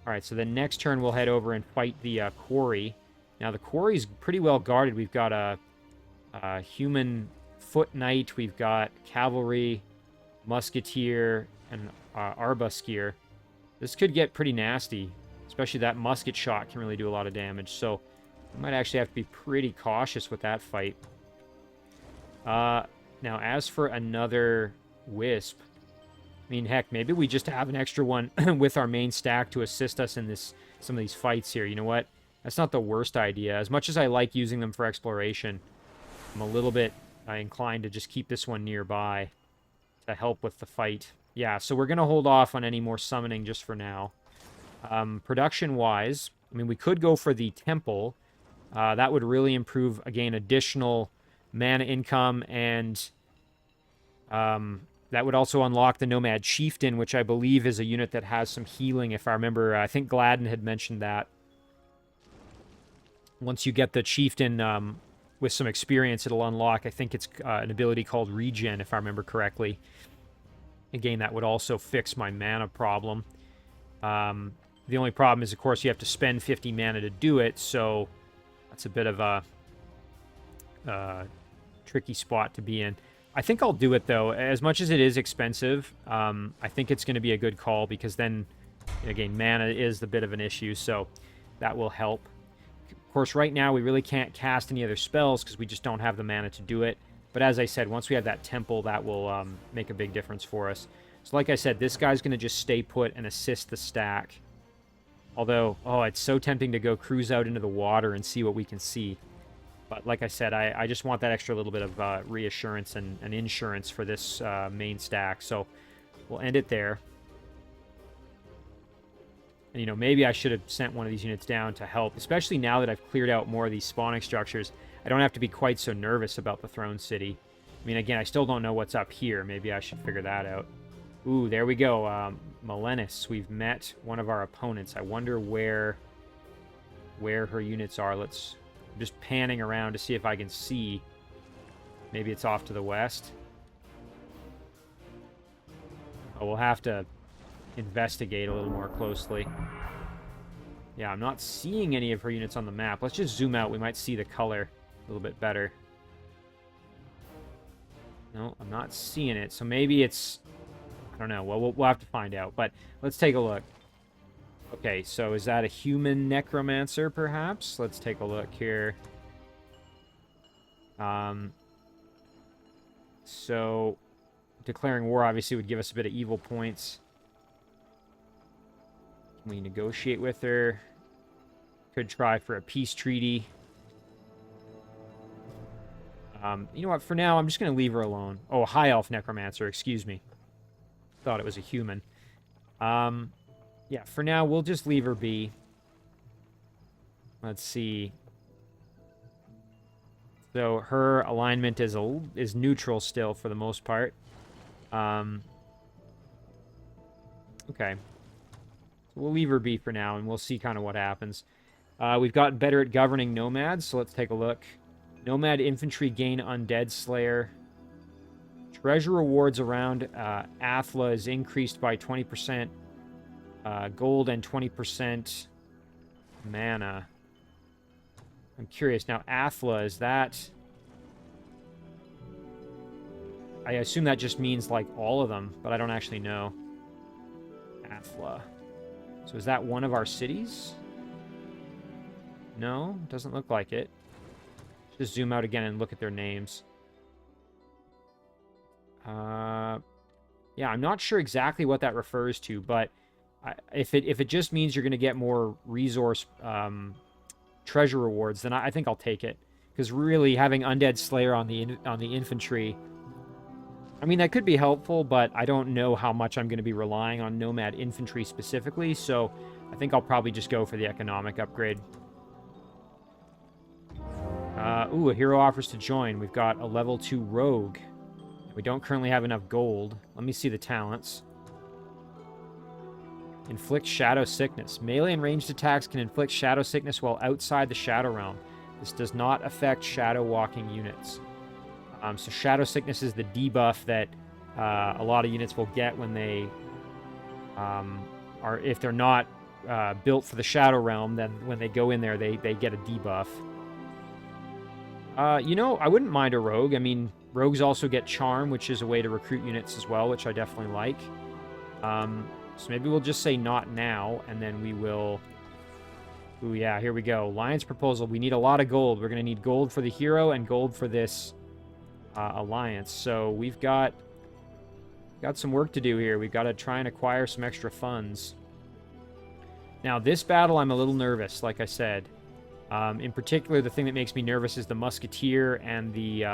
Alright, so the next turn we'll head over and fight the Quarry. Now, the Quarry's pretty well guarded. We've got a human foot knight. We've got cavalry, musketeer, and arbuskier. This could get pretty nasty. Especially that musket shot can really do a lot of damage. So, we might actually have to be pretty cautious with that fight. Now, as for another Wisp... I mean, heck, maybe we just have an extra one with our main stack to assist us in some of these fights here. You know what? That's not the worst idea. As much as I like using them for exploration, I'm a little bit inclined to just keep this one nearby to help with the fight. Yeah, so we're going to hold off on any more summoning just for now. Production-wise, I mean, we could go for the Temple. That would really improve, again, additional mana income, and... that would also unlock the Nomad Chieftain, which I believe is a unit that has some healing, if I remember. I think Gladden had mentioned that. Once you get the Chieftain with some experience, it'll unlock, I think it's an ability called Regen, if I remember correctly. Again, that would also fix my mana problem. The only problem is, of course, you have to spend 50 mana to do it, so that's a bit of a tricky spot to be in. I think I'll do it, though. As much as it is expensive, I think it's going to be a good call, because then, again, mana is a bit of an issue, so that will help. Of course, right now, we really can't cast any other spells, because we just don't have the mana to do it. But as I said, once we have that temple, that will make a big difference for us. So like I said, this guy's going to just stay put and assist the stack. Although, oh, it's so tempting to go cruise out into the water and see what we can see. But like I said, I just want that extra little bit of reassurance and insurance for this main stack. So we'll end it there. And, you know, maybe I should have sent one of these units down to help, especially now that I've cleared out more of these spawning structures. I don't have to be quite so nervous about the Throne City. I mean, again, I still don't know what's up here. Maybe I should figure that out. Ooh, there we go. Melenis. We've met one of our opponents. I wonder where her units are. I'm just panning around to see if I can see. Maybe it's off to the west. Oh, we'll have to investigate a little more closely. Yeah, I'm not seeing any of her units on the map. Let's just zoom out. We might see the color a little bit better. No, I'm not seeing it. So maybe it's... I don't know. Well, we'll have to find out. But let's take a look. Okay, so is that a human necromancer, perhaps? Let's take a look here. So declaring war obviously would give us a bit of evil points. Can we negotiate with her? Could try for a peace treaty. You know what? For now, I'm just going to leave her alone. Oh, high elf necromancer. Excuse me. Thought it was a human. Yeah, for now, we'll just leave her be. Let's see. So her alignment is neutral still for the most part. Okay. So we'll leave her be for now, and we'll see kind of what happens. We've gotten better at governing nomads, so let's take a look. Nomad infantry gain undead slayer. Treasure rewards around Athla is increased by 20%. Gold and 20% mana. I'm curious. Now, Athla, is that... I assume that just means, like, all of them, but I don't actually know. Athla. So is that one of our cities? No, doesn't look like it. Just zoom out again and look at their names. Yeah, I'm not sure exactly what that refers to, but if it just means you're going to get more resource treasure rewards, then I think I'll take it. Because really, having Undead Slayer on the infantry, I mean, that could be helpful, but I don't know how much I'm going to be relying on Nomad infantry specifically, so I think I'll probably just go for the economic upgrade. Ooh, a hero offers to join. We've got a level 2 rogue. We don't currently have enough gold. Let me see the talents. Inflict shadow sickness. Melee and ranged attacks can inflict shadow sickness while outside the shadow realm. This does not affect shadow walking units. So shadow sickness is the debuff that a lot of units will get when they are, if they're not built for the shadow realm, then when they go in there, they get a debuff. You know, I wouldn't mind a rogue. I mean, rogues also get charm, which is a way to recruit units as well, which I definitely like. So maybe we'll just say not now, and then we will... Ooh, yeah, here we go. Alliance proposal. We need a lot of gold. We're going to need gold for the hero and gold for this alliance. So we've got some work to do here. We've got to try and acquire some extra funds. Now, this battle, I'm a little nervous, like I said. In particular, the thing that makes me nervous is the Musketeer and the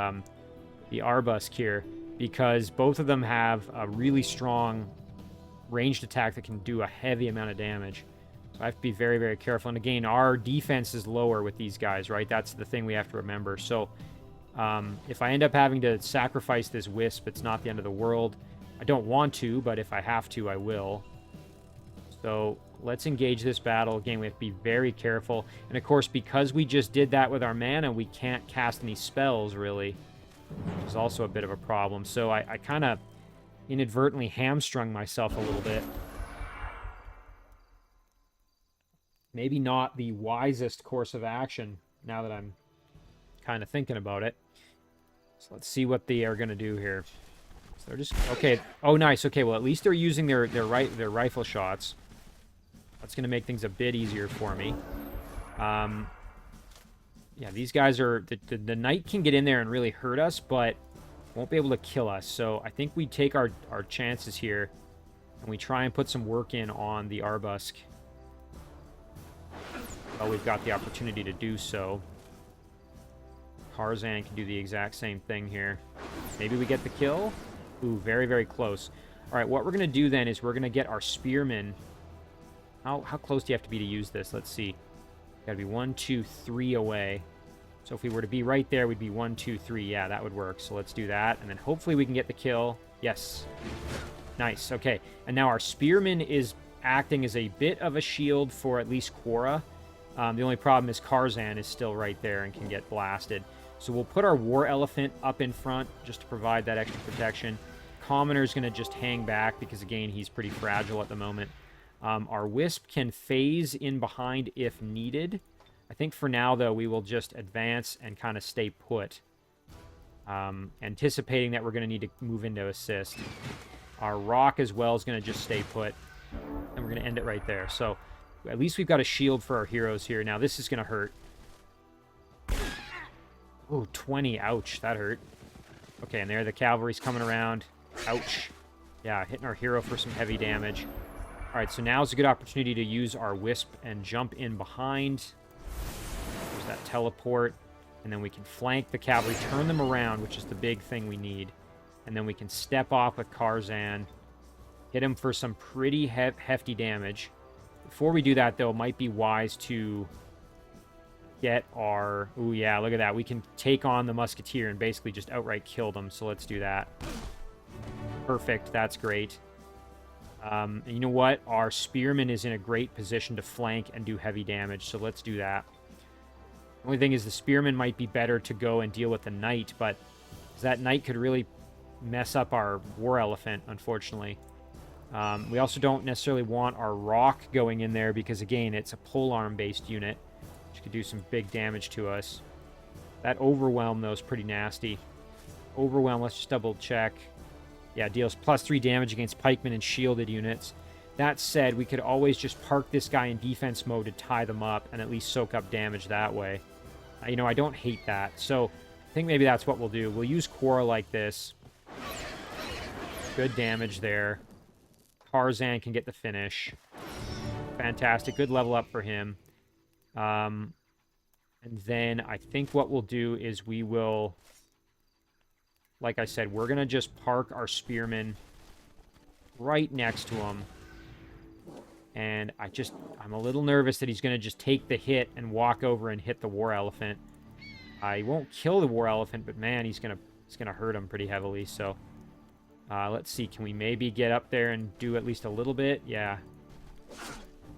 Arbusk here, because both of them have a really strong ranged attack that can do a heavy amount of damage. So I have to be very, very careful. And again, our defense is lower with these guys, right? That's the thing we have to remember. So if I end up having to sacrifice this Wisp, it's not the end of the world. I don't want to, but if I have to, I will. So let's engage this battle. Again, we have to be very careful. And of course, because we just did that with our mana, we can't cast any spells, really, which is also a bit of a problem. So I kind of inadvertently hamstrung myself a little bit. Maybe not the wisest course of action, now that I'm kind of thinking about it. So let's see what they are going to do here. So they're just... Okay. Oh, nice. Okay, well, at least they're using their rifle shots. That's going to make things a bit easier for me. Yeah, these guys are... The knight can get in there and really hurt us, but won't be able to kill us. So I think we take our chances here, and we try and put some work in on the Arbusk. Well, we've got the opportunity to do so. Tarzan can do the exact same thing here. Maybe we get the kill? Ooh, very, very close. All right, what we're going to do then is we're going to get our spearmen. How close do you have to be to use this? Let's see. Got to be 1, 2, 3 away. So if we were to be right there, we'd be 1, 2, 3. Yeah, that would work. So let's do that, and then hopefully we can get the kill. Yes. Nice. Okay, and now our spearman is acting as a bit of a shield for at least Quora. The only problem is Tarzan is still right there and can get blasted. So we'll put our War Elephant up in front just to provide that extra protection. Commoner's going to just hang back because, again, he's pretty fragile at the moment. Our Wisp can phase in behind if needed. I think for now, though, we will just advance and kind of stay put. anticipating that we're going to need to move into assist. Our rock as well is going to just stay put, and we're going to end it right there. So at least we've got a shield for our heroes here. Now this is going to hurt. Oh, 20. Ouch, that hurt. Okay, and there the cavalry's coming around. Ouch. Yeah, hitting our hero for some heavy damage. All right, so now's a good opportunity to use our Wisp and jump in behind. There's that teleport. And then we can flank the cavalry, turn them around, which is the big thing we need. And then we can step off with Karzan, hit him for some pretty hefty damage. Before we do that, though, it might be wise to get our... Ooh, yeah, look at that. We can take on the Musketeer and basically just outright kill them, so let's do that. Perfect, that's great. And you know what? Our Spearman is in a great position to flank and do heavy damage, so let's do that. The only thing is the Spearman might be better to go and deal with the Knight, but that Knight could really mess up our War Elephant, unfortunately. We also don't necessarily want our Rock going in there because, again, it's a polearm-based unit, which could do some big damage to us. That Overwhelm, though, is pretty nasty. Overwhelm, let's just double-check. Yeah, deals +3 damage against pikemen and shielded units. That said, we could always just park this guy in defense mode to tie them up and at least soak up damage that way. You know, I don't hate that. So I think maybe that's what we'll do. We'll use Quora like this. Good damage there. Karzan can get the finish. Fantastic. Good level up for him. And then I think what we'll do is we will... Like I said, we're going to just park our Spearman right next to him. And I'm a little nervous that he's going to just take the hit and walk over and hit the War Elephant. He won't kill the War Elephant, but man, he's going to hurt him pretty heavily. So let's see. Can we maybe get up there and do at least a little bit? Yeah.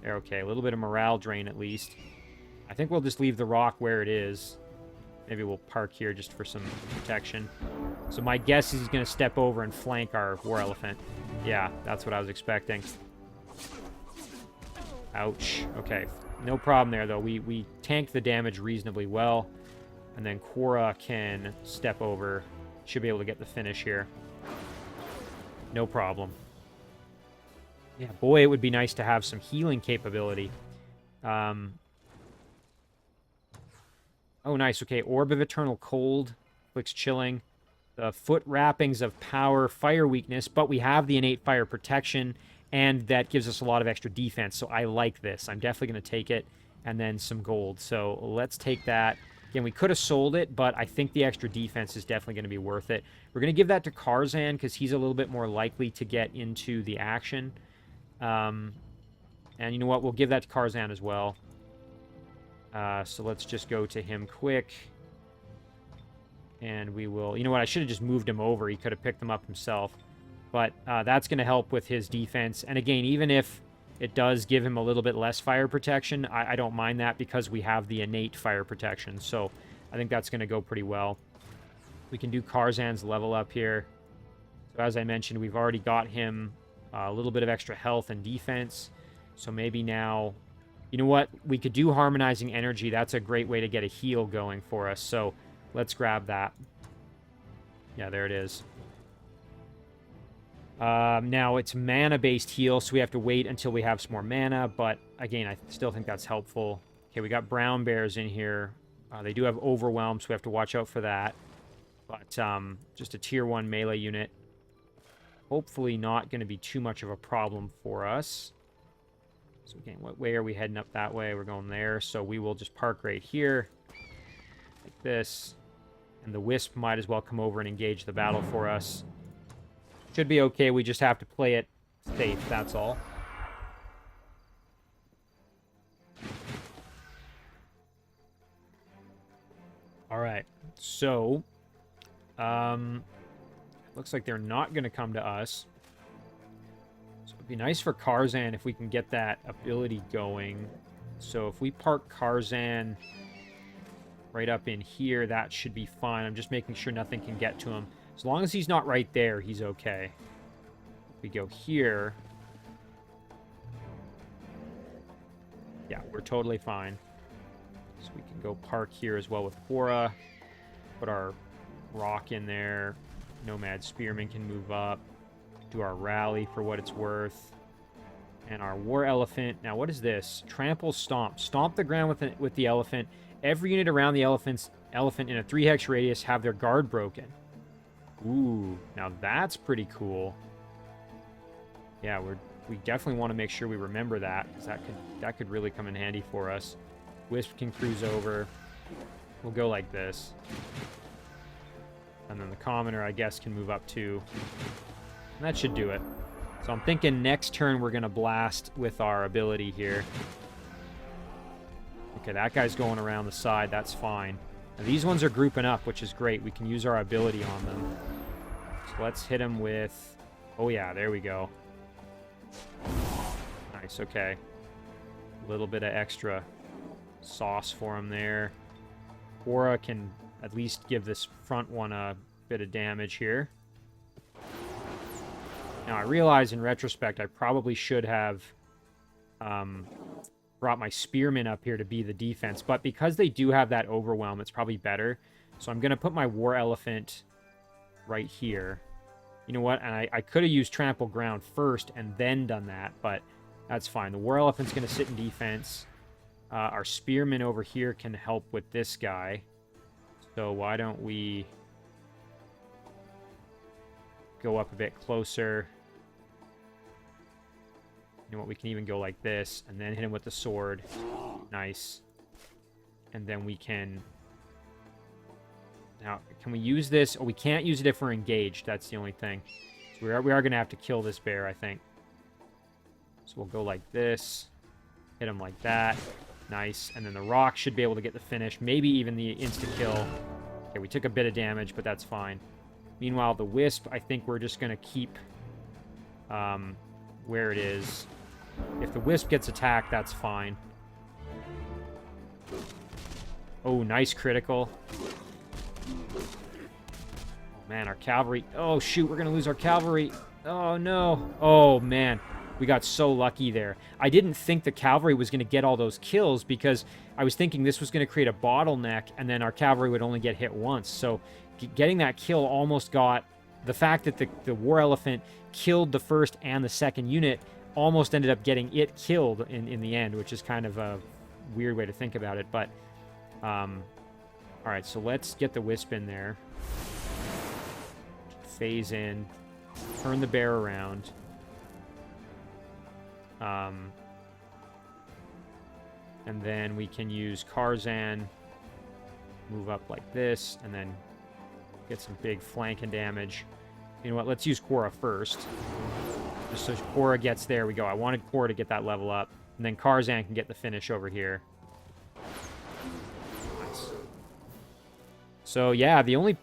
There, okay. A little bit of morale drain at least. I think we'll just leave the rock where it is. Maybe we'll park here just for some protection. So my guess is he's going to step over and flank our War Elephant. Yeah, that's what I was expecting. Ouch. Okay. No problem there, though. We tanked the damage reasonably well. And then Quora can step over. Should be able to get the finish here. No problem. Yeah, boy, it would be nice to have some healing capability. Oh, nice. Okay, Orb of Eternal Cold. Inflicts chilling. The Foot Wrappings of Power, Fire Weakness. But we have the innate Fire Protection. And that gives us a lot of extra defense, so I like this. I'm definitely going to take it, and then some gold. So let's take that. Again, we could have sold it, but I think the extra defense is definitely going to be worth it. We're going to give that to Karzan, because he's a little bit more likely to get into the action. And you know what? We'll give that to Karzan as well. So let's just go to him quick. And we will... You know what? I should have just moved him over. He could have picked them up himself. But that's going to help with his defense. And again, even if it does give him a little bit less fire protection, I don't mind that because we have the innate fire protection. So I think that's going to go pretty well. We can do Karzan's level up here. So as I mentioned, we've already got him a little bit of extra health and defense. So maybe now... You know what? We could do Harmonizing Energy. That's a great way to get a heal going for us. So let's grab that. Yeah, there it is. Now, it's mana-based heal, so we have to wait until we have some more mana, but, again, I still think that's helpful. Okay, we got Brown Bears in here. They do have Overwhelm, so we have to watch out for that. But, just a Tier 1 melee unit. Hopefully not going to be too much of a problem for us. So, again, what way are we heading up that way? We're going there, so we will just park right here. Like this. And the Wisp might as well come over and engage the battle for us. Should be okay, we just have to play it safe, that's all. Alright, so... looks like they're not going to come to us. So it'd be nice for Karzan if we can get that ability going. So if we park Karzan right up in here, that should be fine. I'm just making sure nothing can get to him. As long as he's not right there, he's okay. If we go here... Yeah, we're totally fine. So we can go park here as well with Quora. Put our rock in there. Nomad Spearman can move up. Do our rally for what it's worth. And our War Elephant. Now, what is this? Trample Stomp. Stomp the ground with the elephant. Every unit around the elephant in a 3-hex radius have their guard broken. Ooh, now that's pretty cool. Yeah, we definitely want to make sure we remember that, because that could really come in handy for us. Wisp can cruise over. We'll go like this. And then the commoner, I guess, can move up too. And that should do it. So I'm thinking next turn we're going to blast with our ability here. Okay, that guy's going around the side. That's fine. Now, these ones are grouping up, which is great. We can use our ability on them. So let's hit him with... Oh, yeah, there we go. Nice, okay. A little bit of extra sauce for him there. Quora can at least give this front one a bit of damage here. Now, I realize in retrospect I probably should have brought my spearmen up here to be the defense, but because they do have that overwhelm, it's probably better. So I'm going to put my War Elephant right here. You know what? And I could have used Trample Ground first and then done that, but that's fine. The War Elephant's going to sit in defense. Our spearmen over here can help with this guy. So why don't we go up a bit closer? You know what, we can even go like this, and then hit him with the sword. Nice. And then we can... Now, can we use this? Oh, we can't use it if we're engaged. That's the only thing. So we are going to have to kill this bear, I think. So we'll go like this. Hit him like that. Nice. And then the rock should be able to get the finish. Maybe even the insta-kill. Okay, we took a bit of damage, but that's fine. Meanwhile, the wisp, I think we're just going to keep where it is. If the wisp gets attacked, that's fine. Oh, nice critical. Oh, man, our cavalry... Oh, shoot, we're going to lose our cavalry. Oh, no. Oh, man. We got so lucky there. I didn't think the cavalry was going to get all those kills because I was thinking this was going to create a bottleneck and then our cavalry would only get hit once. So getting that kill almost got... The fact that the War Elephant killed the first and the second unit almost ended up getting it killed in the end, which is kind of a weird way to think about it. But, all right, so let's get the wisp in there. Phase in. Turn the bear around. And then we can use Karzan, move up like this, and then get some big flanking damage. You know what? Let's use Quora first. Just so Quora gets there. We go. I wanted Quora to get that level up. And then Karzan can get the finish over here. Nice. So, yeah, the only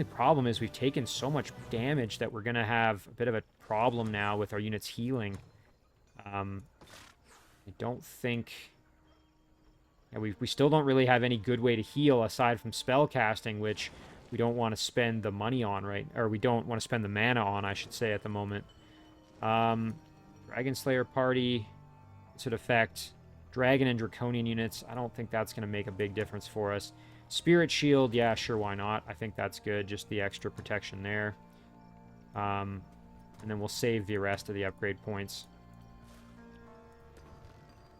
problem is we've taken so much damage that we're going to have a bit of a problem now with our units healing. I don't think... Yeah, we still don't really have any good way to heal aside from spell casting, which we don't want to spend the money on, right? Or we don't want to spend the mana on, I should say, at the moment. Dragon Slayer party, this would affect Dragon and Draconian units. I don't think that's going to make a big difference for us. Spirit Shield, yeah, sure, why not? I think that's good, just the extra protection there. And then we'll save the rest of the upgrade points.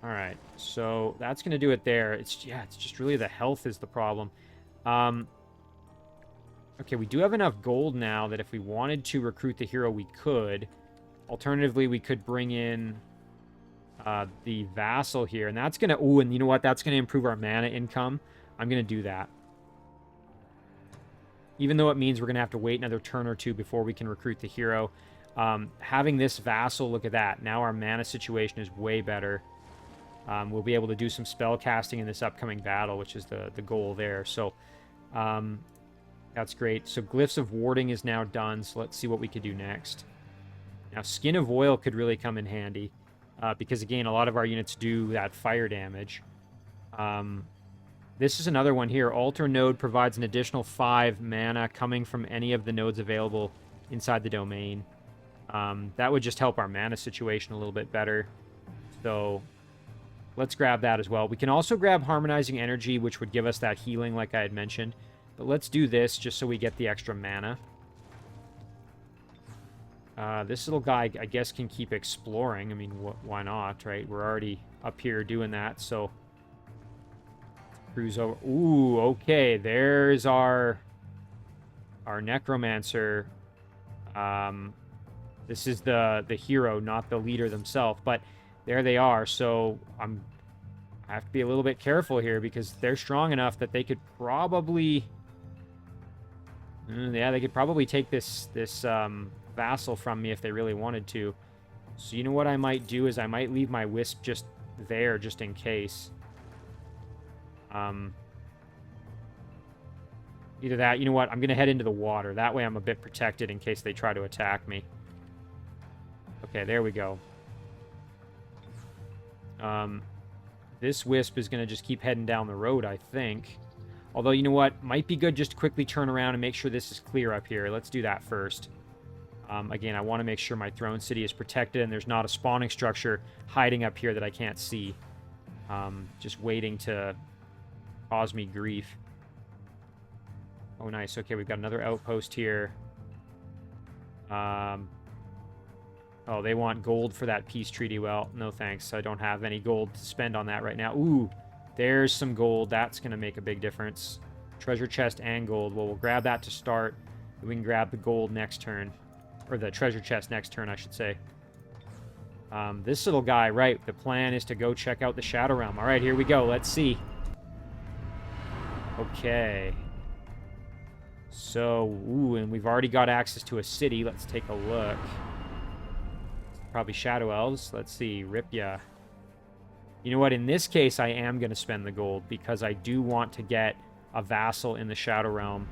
Alright, so that's going to do it there. It's just really the health is the problem. Okay, we do have enough gold now that if we wanted to recruit the hero, we could. Alternatively, we could bring in the vassal here, and that's going to... Ooh, and you know what? That's going to improve our mana income. I'm going to do that. Even though it means we're going to have to wait another turn or two before we can recruit the hero. Having this vassal, look at that. Now our mana situation is way better. We'll be able to do some spell casting in this upcoming battle, which is the goal there. So, that's great. So Glyphs of Warding is now done, so let's see what we could do next. Now, Skin of Oil could really come in handy, because, again, a lot of our units do that fire damage. This is another one here. Altar Node provides an additional 5 mana coming from any of the nodes available inside the domain. That would just help our mana situation a little bit better. So let's grab that as well. We can also grab Harmonizing Energy, which would give us that healing like I had mentioned. But let's do this just so we get the extra mana. This little guy, I guess, can keep exploring. I mean, why not, right? We're already up here doing that, so... Cruise over. Ooh, okay. There's our Necromancer. This is the hero, not the leader themselves. But there they are. So I have to be a little bit careful here because they're strong enough that they could probably... yeah, they could probably take this vassal from me if they really wanted to. So you know what I might do is I might leave my wisp just there just in case. Either that, you know what, I'm going to head into the water. That way I'm a bit protected in case they try to attack me. Okay, there we go. This wisp is going to just keep heading down the road, I think. Although, you know what, might be good just to quickly turn around and make sure this is clear up here. Let's do that first. Again, I want to make sure my throne city is protected and there's not a spawning structure hiding up here that I can't see. Just waiting to... cause me grief. Oh, nice. Okay, we've got another outpost here. Oh, they want gold for that peace treaty. Well, no thanks. I don't have any gold to spend on that right now. Ooh, there's some gold. That's going to make a big difference. Treasure chest and gold. Well, we'll grab that to start. We can grab the gold next turn. Or the treasure chest next turn, I should say. This little guy, right. The plan is to go check out the Shadow Realm. All right, here we go. Let's see. Okay. So, ooh, and we've already got access to a city. Let's take a look. Probably Shadow Elves. Let's see. Ripya. You know what? In this case, I am going to spend the gold because I do want to get a vassal in the Shadow Realm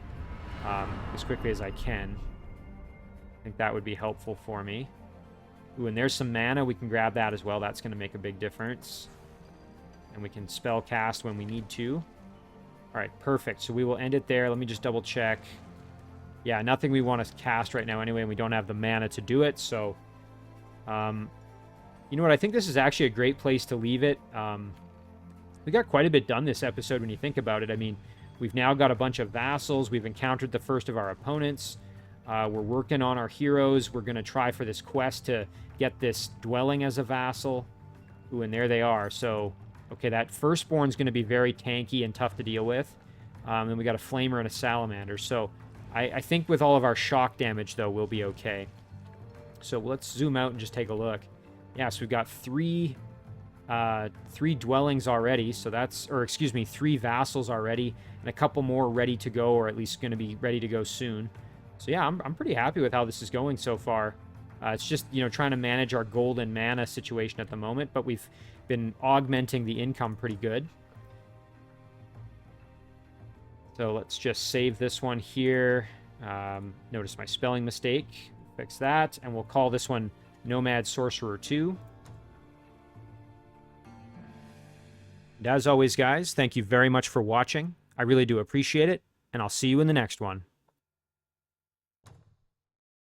as quickly as I can. I think that would be helpful for me. Ooh, and there's some mana. We can grab that as well. That's going to make a big difference. And we can spell cast when we need to. All right, perfect. So we will end it there. Let me just double check. Yeah, nothing we want to cast right now anyway, and we don't have the mana to do it. So, you know what? I think this is actually a great place to leave it. We got quite a bit done this episode when you think about it. I mean, we've now got a bunch of vassals. We've encountered the first of our opponents. We're working on our heroes. We're going to try for this quest to get this dwelling as a vassal. Ooh, and there they are. So... okay, that firstborn's going to be very tanky and tough to deal with. Then we got a flamer and a salamander. So I think with all of our shock damage, though, we'll be okay. So let's zoom out and just take a look. Yeah, so we've got three dwellings already. So that's, or excuse me, 3 vassals already, and a couple more ready to go, or at least going to be ready to go soon. So yeah, I'm pretty happy with how this is going so far. It's just, you know, trying to manage our gold and mana situation at the moment, but we've been augmenting the income pretty good. So let's just save this one here. Notice my spelling mistake. Fix that, and we'll call this one Nomad Sorcerer 2. And as always, guys, thank you very much for watching. I really do appreciate it, and I'll see you in the next one.